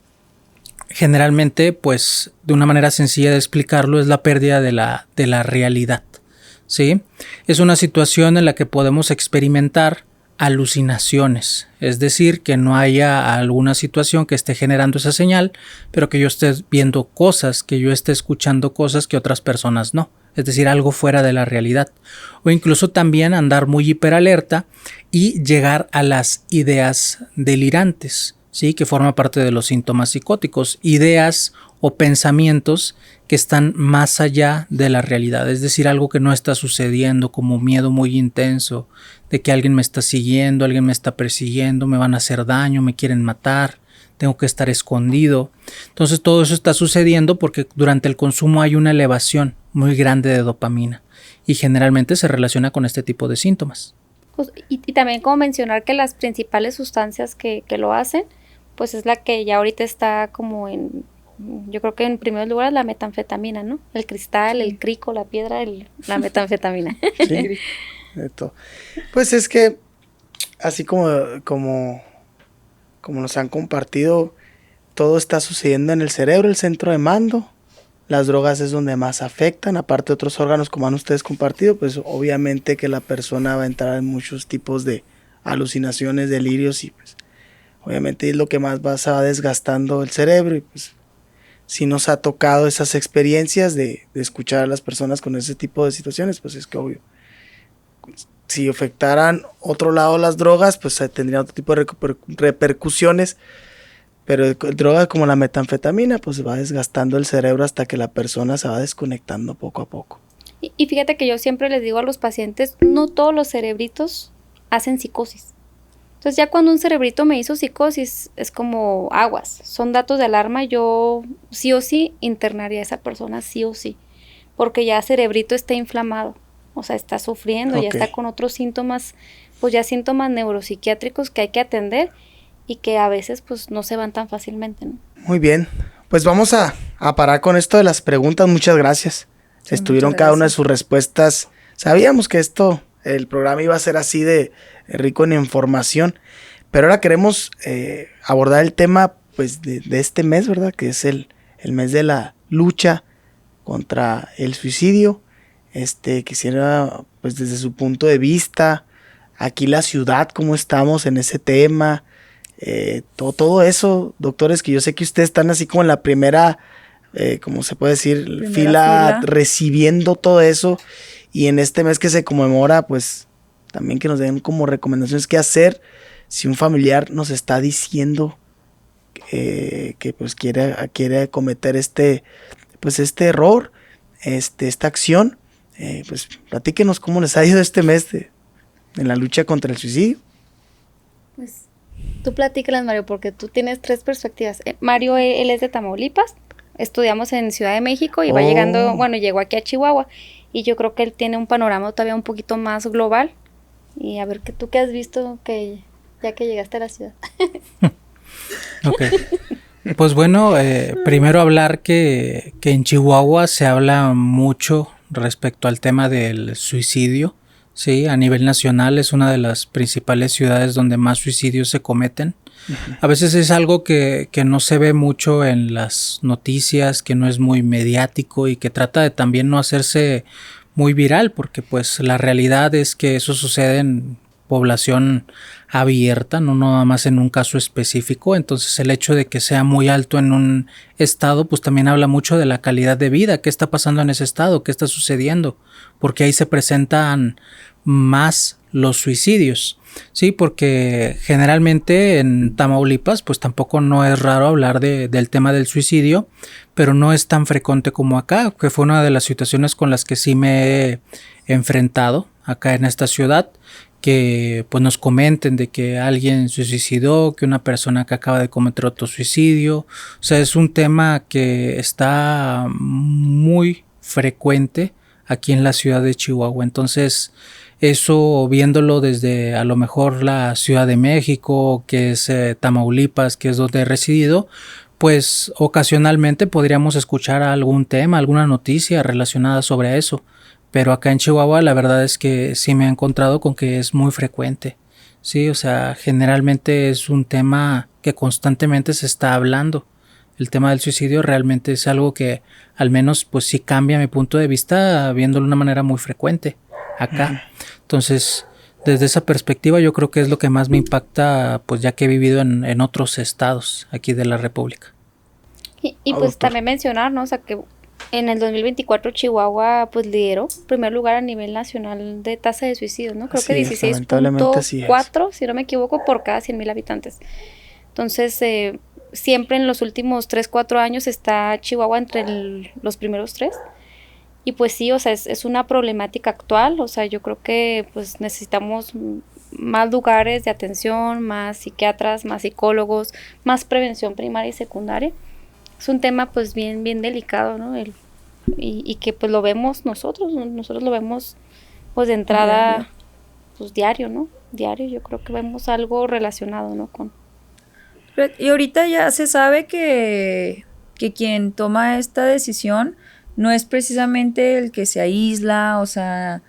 generalmente, pues de una manera sencilla de explicarlo, es la pérdida de la realidad, ¿sí? Es una situación en la que podemos experimentar alucinaciones, es decir, que no haya alguna situación que esté generando esa señal, pero que yo esté viendo cosas, que yo esté escuchando cosas que otras personas no, es decir, algo fuera de la realidad, o incluso también andar muy hiperalerta y llegar a las ideas delirantes, ¿sí? Que forma parte de los síntomas psicóticos, ideas o pensamientos que están más allá de la realidad, es decir, algo que no está sucediendo, como miedo muy intenso, de que alguien me está siguiendo, alguien me está persiguiendo, me van a hacer daño, me quieren matar, tengo que estar escondido. Entonces todo eso está sucediendo porque durante el consumo hay una elevación muy grande de dopamina y generalmente se relaciona con este tipo de síntomas. Pues, y también como mencionar que las principales sustancias que lo hacen, pues es la que ya ahorita está como yo creo que en primer lugar es la metanfetamina, ¿no? El cristal, el crico, la piedra, la metanfetamina. Sí, de todo. Pues es que así como nos han compartido, todo está sucediendo en el cerebro, el centro de mando. Las drogas es donde más afectan, aparte de otros órganos como han ustedes compartido, pues obviamente que la persona va a entrar en muchos tipos de alucinaciones, delirios y pues obviamente es lo que más se va desgastando el cerebro y pues si nos ha tocado esas experiencias de escuchar a las personas con ese tipo de situaciones, pues es que obvio, si afectaran otro lado las drogas, pues tendrían otro tipo de repercusiones, pero drogas como la metanfetamina, pues va desgastando el cerebro hasta que la persona se va desconectando poco a poco. Y fíjate que yo siempre les digo a los pacientes, no todos los cerebritos hacen psicosis. Entonces ya cuando un cerebrito me hizo psicosis, es como aguas, son datos de alarma, yo sí o sí internaría a esa persona, sí o sí, porque ya cerebrito está inflamado, o sea, está sufriendo, ya está con otros síntomas, pues ya síntomas neuropsiquiátricos que hay que atender y que a veces pues no se van tan fácilmente, ¿no? Muy bien, pues vamos a parar con esto de las preguntas, muchas gracias. Sí, estuvieron cada una de sus respuestas, sabíamos que esto el programa iba a ser así de rico en información, pero ahora queremos abordar el tema pues de este mes, ¿verdad? Que es el mes de la lucha contra el suicidio. Quisiera pues desde su punto de vista, aquí la ciudad, cómo estamos en ese tema, todo eso, doctores, que yo sé que ustedes están así como en la primera, ¿cómo se puede decir? Fila recibiendo todo eso, y en este mes que se conmemora, pues también que nos den como recomendaciones qué hacer si un familiar nos está diciendo que pues quiere cometer este error, esta acción. Pues platíquenos cómo les ha ido este mes en la lucha contra el suicidio. Pues tú platícalas, Mario, porque tú tienes 3 perspectivas. Mario, él es de Tamaulipas, estudiamos en Ciudad de México y va llegando, llegó aquí a Chihuahua, y yo creo que él tiene un panorama todavía un poquito más global. Y a ver, ¿tú qué has visto ya que llegaste a la ciudad? Ok. Pues bueno, primero hablar que en Chihuahua se habla mucho respecto al tema del suicidio, sí, a nivel nacional es una de las principales ciudades donde más suicidios se cometen. A veces es algo que no se ve mucho en las noticias, que no es muy mediático y que trata de también no hacerse muy viral, porque pues la realidad es que eso sucede en población abierta, no nada más en un caso específico. Entonces el hecho de que sea muy alto en un estado pues también habla mucho de la calidad de vida, qué está pasando en ese estado, qué está sucediendo, porque ahí se presentan más los suicidios, sí, porque generalmente en Tamaulipas pues tampoco no es raro hablar del tema del suicidio, pero no es tan frecuente como acá, que fue una de las situaciones con las que sí me he enfrentado acá en esta ciudad, que pues nos comenten de que alguien se suicidó, que una persona que acaba de cometer otro suicidio. O sea, es un tema que está muy frecuente aquí en la ciudad de Chihuahua. Entonces, eso viéndolo desde a lo mejor la Ciudad de México, que es Tamaulipas, que es donde he residido, pues ocasionalmente podríamos escuchar algún tema, alguna noticia relacionada sobre eso. Pero acá en Chihuahua la verdad es que sí me he encontrado con que es muy frecuente. Sí, o sea, generalmente es un tema que constantemente se está hablando. El tema del suicidio realmente es algo que al menos pues sí cambia mi punto de vista viéndolo de una manera muy frecuente acá. Entonces, desde esa perspectiva yo creo que es lo que más me impacta, pues ya que he vivido en otros estados aquí de la República. Y pues también mencionar, ¿no? O sea, que en el 2024 Chihuahua pues lideró primer lugar a nivel nacional de tasa de suicidios, ¿no? Creo que 16.4, si no me equivoco, por cada 100,000 habitantes. Entonces, siempre en los últimos 3-4 años está Chihuahua entre los primeros 3. Y pues sí, o sea, es una problemática actual. O sea, yo creo que pues necesitamos más lugares de atención, más psiquiatras, más psicólogos, más prevención primaria y secundaria. Es un tema pues bien delicado, ¿no? Y que pues lo vemos nosotros lo vemos pues de entrada pues diario, ¿no? Diario, yo creo que vemos algo relacionado, ¿no? Y ahorita ya se sabe que quien toma esta decisión no es precisamente el que se aísla, o sea,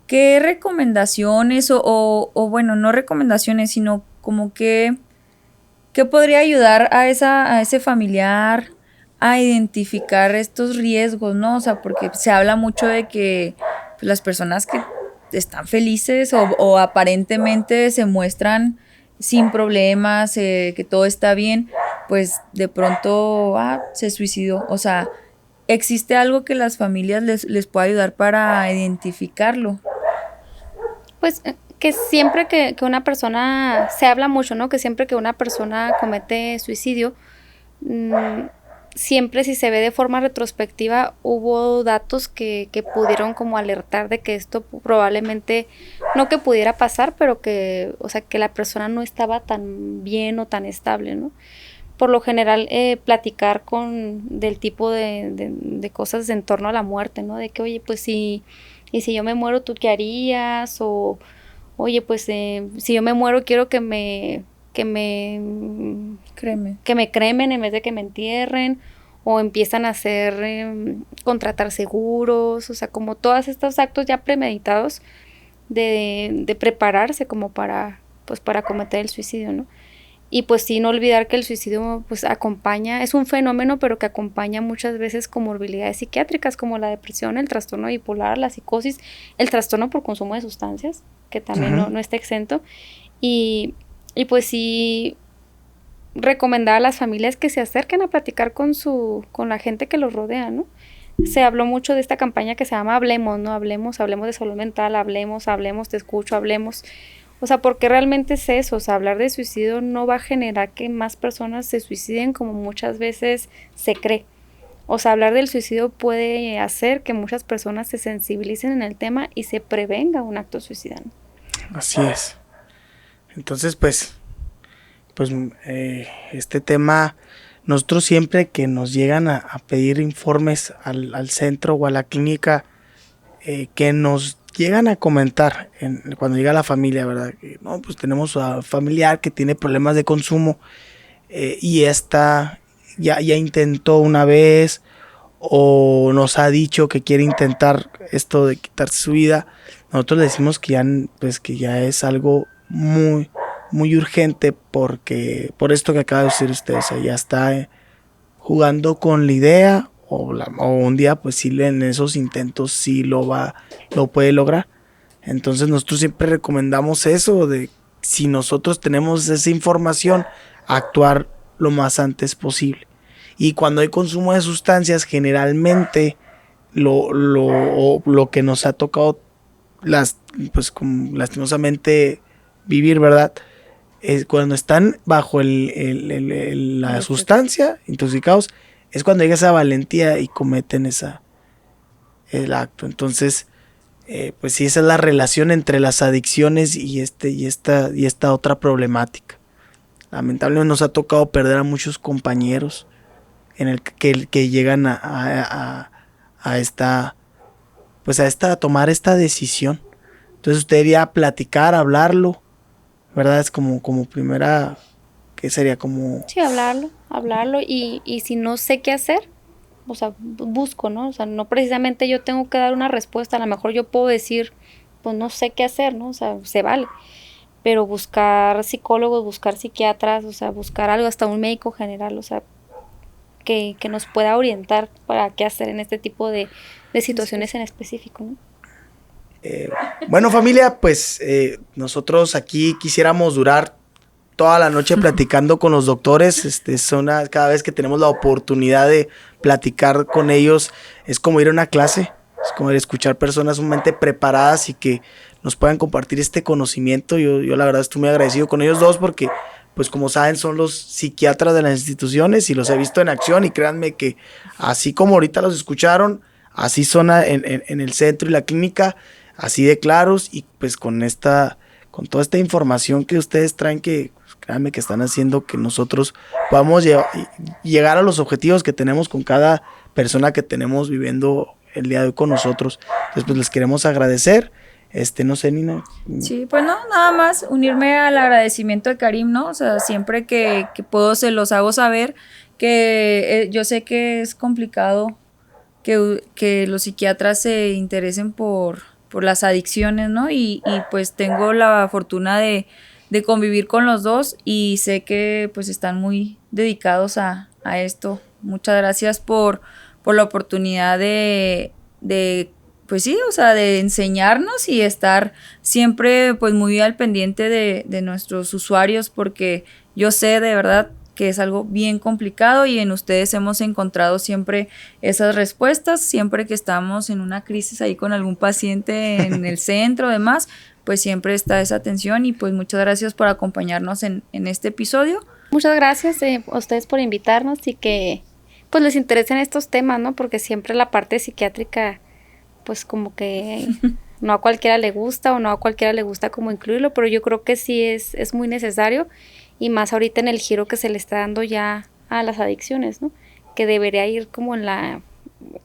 ¿qué recomendaciones o bueno, no recomendaciones, sino como que ¿qué podría ayudar a ese familiar a identificar estos riesgos, ¿no? O sea, porque se habla mucho de que pues, las personas que están felices o aparentemente se muestran sin problemas, que todo está bien, pues de pronto se suicidó. O sea, ¿existe algo que las familias les pueda ayudar para identificarlo? Pues que siempre que una persona, se habla mucho, ¿no? Que siempre que una persona comete suicidio, siempre si se ve de forma retrospectiva, hubo datos que pudieron como alertar de que esto probablemente, no que pudiera pasar, pero que, o sea, que la persona no estaba tan bien o tan estable, ¿no? Por lo general, platicar del tipo de cosas en torno a la muerte, ¿no? De que, oye, pues si yo me muero, ¿tú qué harías? O oye, pues si yo me muero quiero que me cremen en vez de que me entierren, o empiezan a hacer contratar seguros, o sea, como todos estos actos ya premeditados de prepararse como para cometer el suicidio, ¿no? Y pues sí, no olvidar que el suicidio pues acompaña, es un fenómeno, pero que acompaña muchas veces comorbilidades psiquiátricas como la depresión, el trastorno bipolar, la psicosis, el trastorno por consumo de sustancias, que también no está exento. Y pues sí, recomendar a las familias que se acerquen a platicar con la gente que los rodea, ¿no? Se habló mucho de esta campaña que se llama Hablemos, ¿no? Hablemos de salud mental, hablemos, te escucho, hablemos. O sea, porque realmente es eso, o sea, hablar de suicidio no va a generar que más personas se suiciden como muchas veces se cree. O sea, hablar del suicidio puede hacer que muchas personas se sensibilicen en el tema y se prevenga un acto suicida. Así es. Entonces, pues este tema, nosotros siempre que nos llegan a pedir informes al centro o a la clínica, que nos llegan a comentar cuando llega la familia, ¿verdad? Que, no, pues tenemos a familiar que tiene problemas de consumo y esta ya intentó una vez o nos ha dicho que quiere intentar esto de quitarse su vida. Nosotros le decimos que ya es algo muy, muy urgente porque por esto que acaba de decir usted, o sea, ya está jugando con la idea o un día pues sí en esos intentos sí lo puede lograr. Entonces nosotros siempre recomendamos eso de si nosotros tenemos esa información, actuar lo más antes posible. Y cuando hay consumo de sustancias, generalmente lo que nos ha tocado lastimosamente vivir, ¿verdad? Es cuando están bajo la sustancia, intoxicados, es cuando llega esa valentía y cometen el acto. Entonces, pues sí, esa es la relación entre las adicciones y esta otra problemática. Lamentablemente nos ha tocado perder a muchos compañeros en el que llegan a tomar esta decisión. Entonces usted debería platicar, hablarlo, ¿verdad? Es como primera, ¿qué sería? Como... Sí, hablarlo y si no sé qué hacer, o sea, busco, ¿no? O sea, no precisamente yo tengo que dar una respuesta, a lo mejor yo puedo decir, pues no sé qué hacer, ¿no? O sea, se vale, pero buscar psicólogos, buscar psiquiatras, o sea, buscar algo, hasta un médico general, o sea, que nos pueda orientar para qué hacer en este tipo de situaciones en específico, ¿no? Bueno, familia, pues nosotros aquí quisiéramos durar toda la noche platicando con los doctores. Cada vez que tenemos la oportunidad de platicar con ellos, es como ir a una clase, es como ir a escuchar personas sumamente preparadas y que nos puedan compartir este conocimiento. Yo la verdad estoy muy agradecido con ellos dos porque, pues como saben, son los psiquiatras de las instituciones y los he visto en acción y créanme que así como ahorita los escucharon, así son en el centro y la clínica, así de claros y pues con toda esta información que ustedes traen que créanme que están haciendo que nosotros podamos llegar a los objetivos que tenemos con cada persona que tenemos viviendo el día de hoy con nosotros. Entonces pues les queremos agradecer. No sé, Nina. Sí, pues no, nada más unirme al agradecimiento de Karim, ¿no? O sea, siempre que puedo se los hago saber que yo sé que es complicado que los psiquiatras se interesen por las adicciones, ¿no? Y pues tengo la fortuna de convivir con los dos y sé que pues están muy dedicados a esto. Muchas gracias por la oportunidad de pues sí, o sea, de enseñarnos y estar siempre pues muy al pendiente de nuestros usuarios porque yo sé de verdad que es algo bien complicado y en ustedes hemos encontrado siempre esas respuestas, siempre que estamos en una crisis ahí con algún paciente en el centro, demás, pues siempre está esa atención y pues muchas gracias por acompañarnos en este episodio. Muchas gracias a ustedes por invitarnos y que pues les interesen estos temas, ¿no? Porque siempre la parte psiquiátrica pues como que no a cualquiera le gusta o no a cualquiera le gusta como incluirlo, pero yo creo que sí es muy necesario y más ahorita en el giro que se le está dando ya a las adicciones, ¿no? Que debería ir como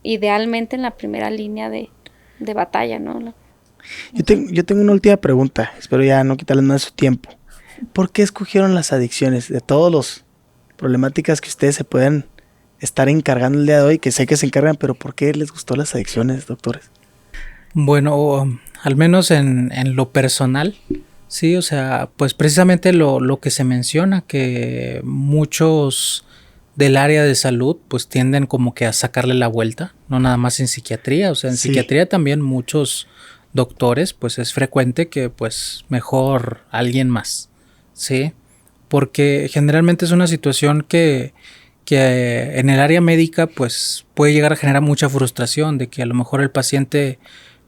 idealmente en la primera línea de batalla, ¿no? Yo tengo una última pregunta, espero ya no quitarles más de su tiempo. ¿Por qué escogieron las adicciones? De todas las problemáticas que ustedes se pueden estar encargando el día de hoy, que sé que se encargan, pero ¿por qué les gustó las adicciones, doctores? Bueno, al menos en lo personal, sí, o sea, pues precisamente lo que se menciona, que muchos del área de salud pues tienden como que a sacarle la vuelta, no nada más en psiquiatría, o sea, en Sí. psiquiatría también muchos doctores pues es frecuente que pues mejor alguien más, ¿sí? Porque generalmente es una situación que en el área médica pues puede llegar a generar mucha frustración de que a lo mejor el paciente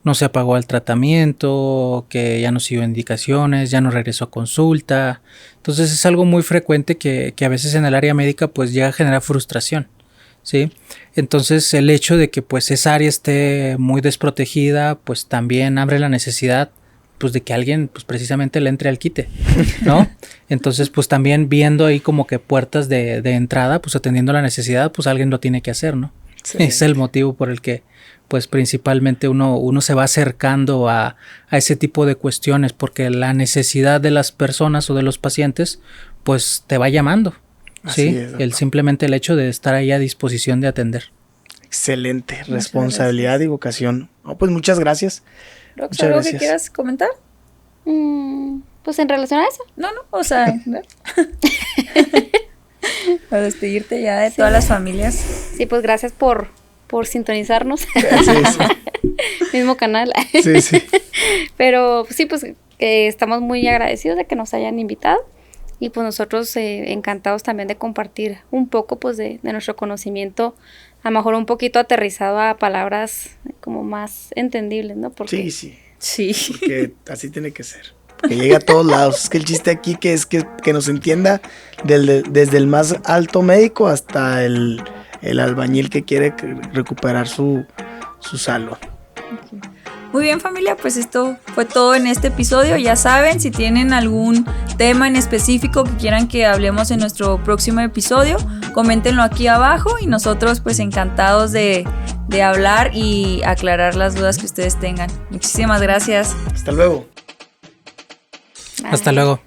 no se apagó al tratamiento, que ya no siguió indicaciones, ya no regresó a consulta. Entonces es algo muy frecuente que a veces en el área médica pues llega a generar frustración, ¿sí? Entonces el hecho de que pues esa área esté muy desprotegida pues también abre la necesidad pues de que alguien pues precisamente le entre al quite, ¿no? Entonces pues también viendo ahí como que puertas de entrada, pues atendiendo la necesidad, pues alguien lo tiene que hacer, ¿no? Sí. Es el motivo por el que pues principalmente uno se va acercando a ese tipo de cuestiones, porque la necesidad de las personas o de los pacientes pues te va llamando, Así ¿sí? es, doctor. Simplemente el hecho de estar ahí a disposición de atender. Excelente responsabilidad y vocación. No, pues muchas gracias. Rox, Muchas ¿algo gracias. que quieras comentar? Pues en relación a eso. No, o sea, ¿no? Para despedirte ya de todas las familias. Sí, pues gracias por sintonizarnos. Sí, sí. Mismo canal. Sí, sí. Pero sí, pues que estamos muy agradecidos de que nos hayan invitado. Y pues nosotros encantados también de compartir un poco pues de nuestro conocimiento, a lo mejor un poquito aterrizado a palabras como más entendibles, ¿no? Porque Sí, sí. Sí. Porque así tiene que ser. Que llegue a todos lados. Es que el chiste aquí que es que nos entienda desde el más alto médico hasta el albañil que quiere recuperar su salud. Muy bien, familia, pues esto fue todo en este episodio. Ya saben, si tienen algún tema en específico que quieran que hablemos en nuestro próximo episodio, coméntenlo aquí abajo y nosotros pues encantados de hablar y aclarar las dudas que ustedes tengan. Muchísimas gracias. Hasta luego. Hasta luego.